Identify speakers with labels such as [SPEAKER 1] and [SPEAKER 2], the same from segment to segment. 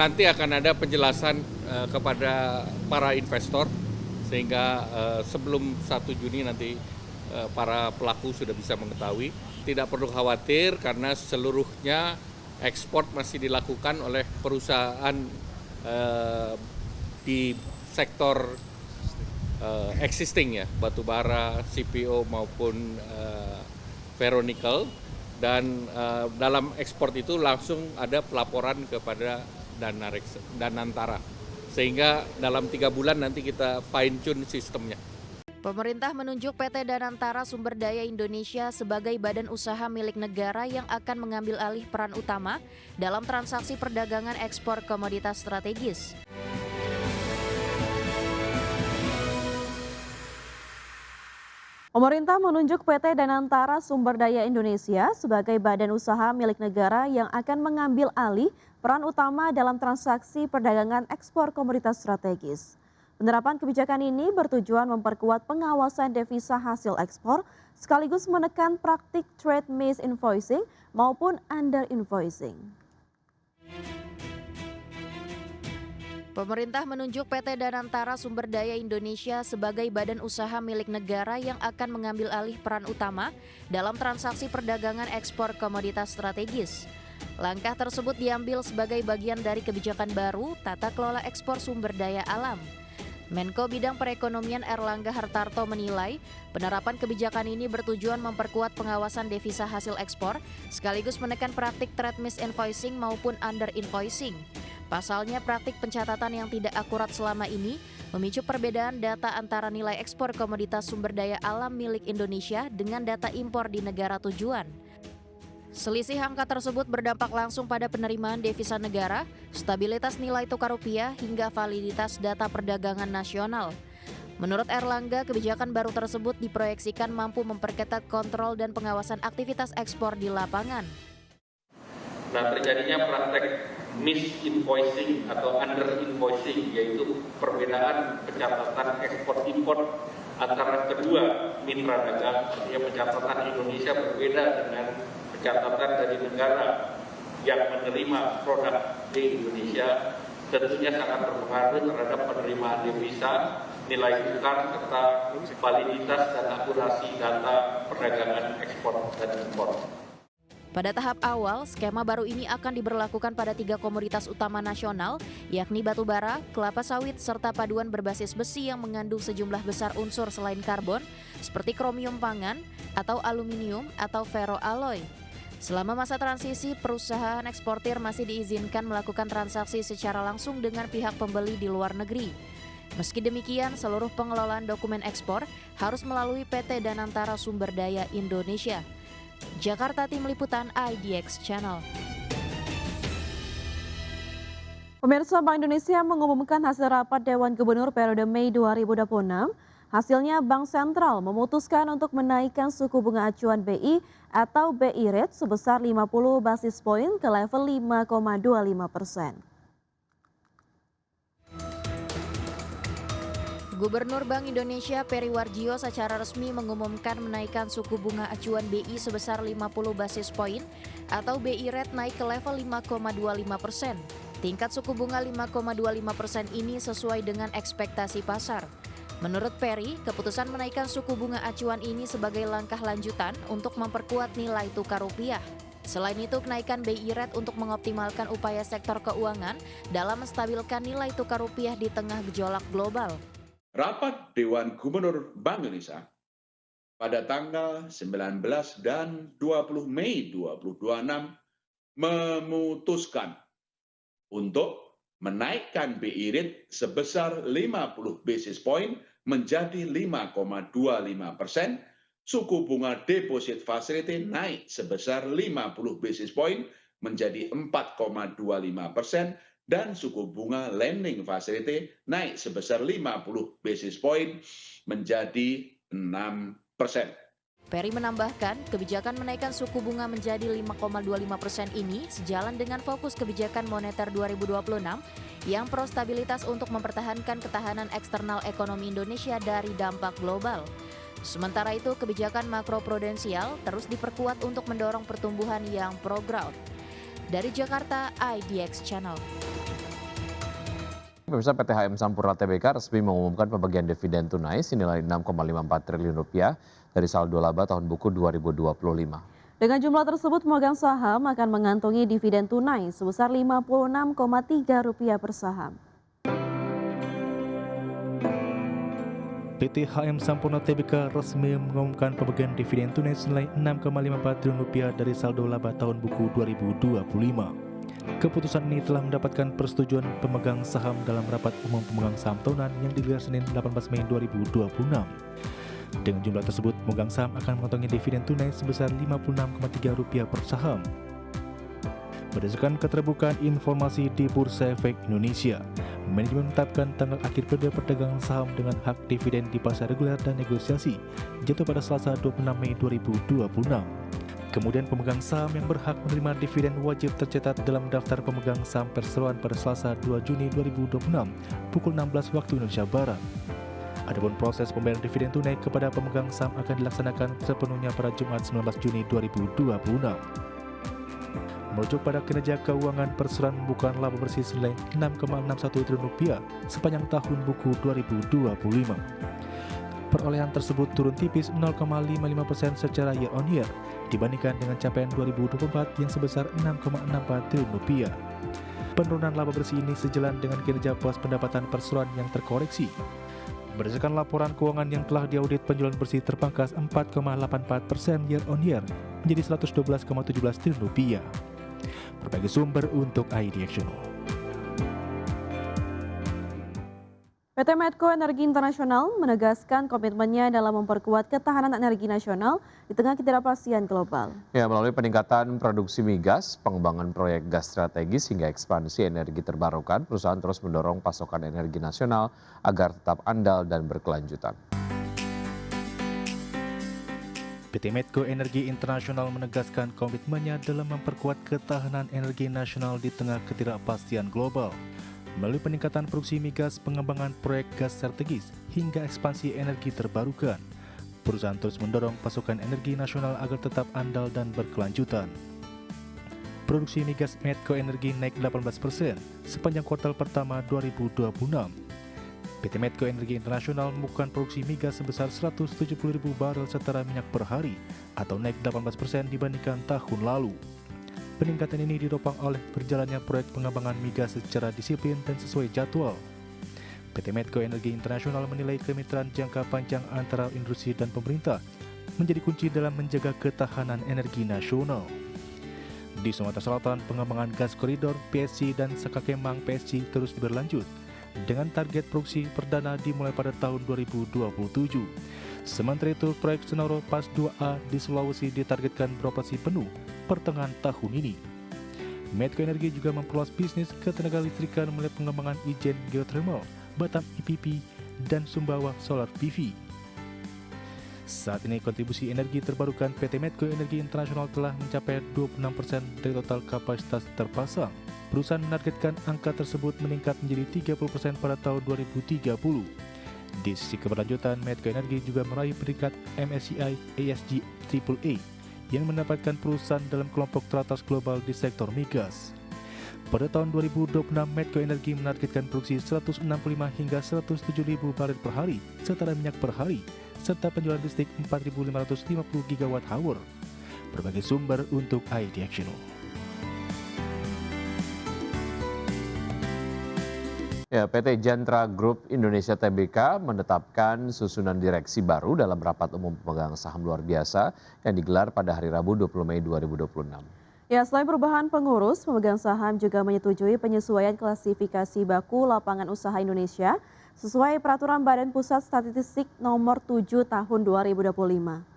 [SPEAKER 1] nanti akan ada penjelasan kepada para investor sehingga sebelum 1 Juni nanti para pelaku sudah bisa mengetahui. Tidak perlu khawatir karena seluruhnya ekspor masih dilakukan oleh perusahaan di sektor existing ya, batu bara, CPO maupun ferronikel, dan dalam ekspor itu langsung ada pelaporan kepada Danantara, sehingga dalam 3 bulan nanti kita fine tune sistemnya.
[SPEAKER 2] Pemerintah menunjuk PT Danantara Sumber Daya Indonesia sebagai badan usaha milik negara yang akan mengambil alih peran utama dalam transaksi perdagangan ekspor komoditas strategis.
[SPEAKER 3] Pemerintah menunjuk PT Danantara Sumber Daya Indonesia sebagai badan usaha milik negara yang akan mengambil alih peran utama dalam transaksi perdagangan ekspor komoditas strategis. Penerapan kebijakan ini bertujuan memperkuat pengawasan devisa hasil ekspor sekaligus menekan praktik trade misinvoicing maupun under invoicing.
[SPEAKER 2] Pemerintah menunjuk PT Danantara Sumber Daya Indonesia sebagai badan usaha milik negara yang akan mengambil alih peran utama dalam transaksi perdagangan ekspor komoditas strategis. Langkah tersebut diambil sebagai bagian dari kebijakan baru tata kelola ekspor sumber daya alam. Menko Bidang Perekonomian Erlangga Hartarto menilai penerapan kebijakan ini bertujuan memperkuat pengawasan devisa hasil ekspor sekaligus menekan praktik trade misinvoicing maupun under invoicing. Pasalnya praktik pencatatan yang tidak akurat selama ini memicu perbedaan data antara nilai ekspor komoditas sumber daya alam milik Indonesia dengan data impor di negara tujuan. Selisih angka tersebut berdampak langsung pada penerimaan devisa negara, stabilitas nilai tukar rupiah, hingga validitas data perdagangan nasional. Menurut Erlangga, kebijakan baru tersebut diproyeksikan mampu memperketat kontrol dan pengawasan aktivitas ekspor di lapangan.
[SPEAKER 1] Nah, terjadinya praktek misinvoicing atau under invoicing, yaitu perbedaan pencatatan ekspor impor antara kedua mitra dagang. Artinya pencatatan Indonesia berbeda dengan pencatatan dari negara yang menerima produk di Indonesia, tentunya sangat berpengaruh terhadap penerimaan devisa, nilai tukar, serta validitas dan akurasi data perdagangan ekspor dan impor.
[SPEAKER 2] Pada tahap awal, skema baru ini akan diberlakukan pada 3 komoditas utama nasional, yakni batu bara, kelapa sawit, serta paduan berbasis besi yang mengandung sejumlah besar unsur selain karbon, seperti kromium pangan, atau aluminium, atau ferroalloy. Selama masa transisi, perusahaan eksportir masih diizinkan melakukan transaksi secara langsung dengan pihak pembeli di luar negeri. Meski demikian, seluruh pengelolaan dokumen ekspor harus melalui PT Danantara Sumber Daya Indonesia. Jakarta, Tim Liputan IDX Channel.
[SPEAKER 3] Pemirsa, Bank Indonesia mengumumkan hasil rapat Dewan Gubernur periode Mei 2026. Hasilnya, Bank Sentral memutuskan untuk menaikkan suku bunga acuan BI atau BI rate sebesar 50 basis poin ke level 5,25%.
[SPEAKER 2] Gubernur Bank Indonesia Peri Warjio secara resmi mengumumkan menaikkan suku bunga acuan BI sebesar 50 basis poin atau BI rate naik ke level 5,25%. Tingkat suku bunga 5,25% ini sesuai dengan ekspektasi pasar. Menurut Peri, keputusan menaikkan suku bunga acuan ini sebagai langkah lanjutan untuk memperkuat nilai tukar rupiah. Selain itu, kenaikan BI rate untuk mengoptimalkan upaya sektor keuangan dalam menstabilkan nilai tukar rupiah di tengah gejolak global.
[SPEAKER 4] Rapat Dewan Gubernur Bank Indonesia pada tanggal 19 dan 20 Mei 2026 memutuskan untuk menaikkan BI rate sebesar 50 basis point menjadi 5,25%, suku bunga deposit facility naik sebesar 50 basis point menjadi 4,25%, dan suku bunga lending facility naik sebesar 50 basis point menjadi 6%.
[SPEAKER 2] Peri menambahkan, kebijakan menaikkan suku bunga menjadi 5,25% ini sejalan dengan fokus kebijakan moneter 2026 yang pro stabilitas untuk mempertahankan ketahanan eksternal ekonomi Indonesia dari dampak global. Sementara itu, kebijakan makroprudensial terus diperkuat untuk mendorong pertumbuhan yang pro-growth. Dari Jakarta, IDX Channel.
[SPEAKER 5] Pemirsa, PT HM Sampurna Tbk resmi mengumumkan pembagian dividen tunai senilai 6,54 triliun rupiah dari saldo laba tahun buku 2025.
[SPEAKER 3] Dengan jumlah tersebut, pemegang saham akan mengantongi dividen tunai sebesar Rp56,3 per saham.
[SPEAKER 6] PT HM Sampurna Tbk resmi mengumumkan pembagian dividen tunai senilai 6,54 triliun rupiah dari saldo laba tahun buku 2025. Keputusan ini telah mendapatkan persetujuan pemegang saham dalam rapat umum pemegang saham tahunan yang digelar Senin 18 Mei 2026. Dengan jumlah tersebut, pemegang saham akan mengantongi dividen tunai sebesar Rp56,3 per saham. Berdasarkan keterbukaan informasi di Bursa Efek Indonesia, manajemen menetapkan tanggal akhir periode perdagangan saham dengan hak dividen di pasar reguler dan negosiasi jatuh pada Selasa 26 Mei 2026. Kemudian pemegang saham yang berhak menerima dividen wajib tercatat dalam daftar pemegang saham perseroan pada Selasa 2 Juni 2026 pukul 16 waktu Indonesia Barat. Adapun proses pembayaran dividen tunai kepada pemegang saham akan dilaksanakan sepenuhnya pada Jumat 19 Juni 2026. Merujuk pada kinerja keuangan perseroan pembukaan laba bersih senilai 6,61 triliun rupiah sepanjang tahun buku 2025. Perolehan tersebut turun tipis 0,55% secara year on year dibandingkan dengan capaian 2024 yang sebesar 6,64 triliun rupiah. Penurunan laba bersih ini sejalan dengan kinerja puas pendapatan perseroan yang terkoreksi. Berdasarkan laporan keuangan yang telah diaudit, penjualan bersih terpangkas 4,84% year on year menjadi 112,17 triliun rupiah. Berbagai sumber untuk ID Action.
[SPEAKER 3] PT Medco Energi Internasional menegaskan komitmennya dalam memperkuat ketahanan energi nasional di tengah ketidakpastian global.
[SPEAKER 5] Ya, melalui peningkatan produksi migas, pengembangan proyek gas strategis hingga ekspansi energi terbarukan, perusahaan terus mendorong pasokan energi nasional agar tetap andal dan berkelanjutan.
[SPEAKER 6] PT Medco Energi Internasional menegaskan komitmennya dalam memperkuat ketahanan energi nasional di tengah ketidakpastian global. Melalui peningkatan produksi migas, pengembangan proyek gas strategis, hingga ekspansi energi terbarukan, perusahaan terus mendorong pasokan energi nasional agar tetap andal dan berkelanjutan. Produksi migas Medco Energi naik 18% sepanjang kuartal pertama 2026. PT Medco Energi Internasional membukukan produksi migas sebesar 170.000 barel setara minyak per hari atau naik 18% dibandingkan tahun lalu. Peningkatan ini ditopang oleh berjalannya proyek pengembangan migas secara disiplin dan sesuai jadwal. PT Medco Energi Internasional menilai kemitraan jangka panjang antara industri dan pemerintah menjadi kunci dalam menjaga ketahanan energi nasional. Di Sumatera Selatan, pengembangan gas koridor PSC dan Sakakemang PSC terus berlanjut dengan target produksi perdana dimulai pada tahun 2027. Sementara itu, proyek Senoro Pas 2A di Sulawesi ditargetkan beroperasi penuh pertengahan tahun ini. Medco Energi juga memperluas bisnis ketenaga listrikan melalui pengembangan Ijen Geothermal, Batam IPP, dan Sumbawa Solar PV. Saat ini kontribusi energi terbarukan PT Medco Energi Internasional telah mencapai 26% dari total kapasitas terpasang. Perusahaan menargetkan angka tersebut meningkat menjadi 30% pada tahun 2030. Di sisi keberlanjutan, Medco Energi juga meraih peringkat MSCI ESG AAA yang mendapatkan perusahaan dalam kelompok teratas global di sektor migas. Pada tahun 2026, Medco Energi menargetkan produksi 165 hingga 107.000 barel per hari setara minyak per hari, serta penjualan listrik 4.550 GWh. Berbagai sumber untuk ID Action.
[SPEAKER 5] Ya, PT Jantra Group Indonesia Tbk menetapkan susunan direksi baru dalam rapat umum pemegang saham luar biasa yang digelar pada hari Rabu 20 Mei 2026.
[SPEAKER 3] Ya, selain perubahan pengurus, pemegang saham juga menyetujui penyesuaian klasifikasi baku lapangan usaha Indonesia sesuai peraturan Badan Pusat Statistik nomor 7 tahun 2025.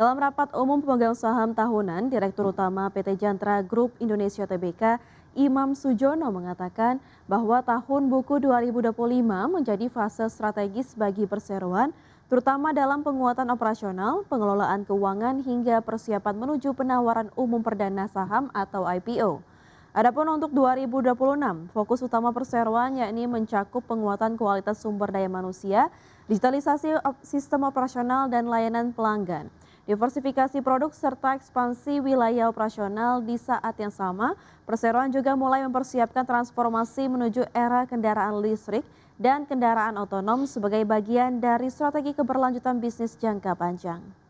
[SPEAKER 3] Dalam rapat umum pemegang saham tahunan, Direktur Utama PT Jantra Group Indonesia Tbk, Imam Sujono mengatakan bahwa tahun buku 2025 menjadi fase strategis bagi perseroan, terutama dalam penguatan operasional, pengelolaan keuangan hingga persiapan menuju penawaran umum perdana saham atau IPO. Adapun untuk 2026, fokus utama perseroan yakni mencakup penguatan kualitas sumber daya manusia, digitalisasi sistem operasional dan layanan pelanggan. diversifikasi produk serta ekspansi wilayah operasional. Di saat yang sama, perseroan juga mulai mempersiapkan transformasi menuju era kendaraan listrik dan kendaraan otonom sebagai bagian dari strategi keberlanjutan bisnis jangka panjang.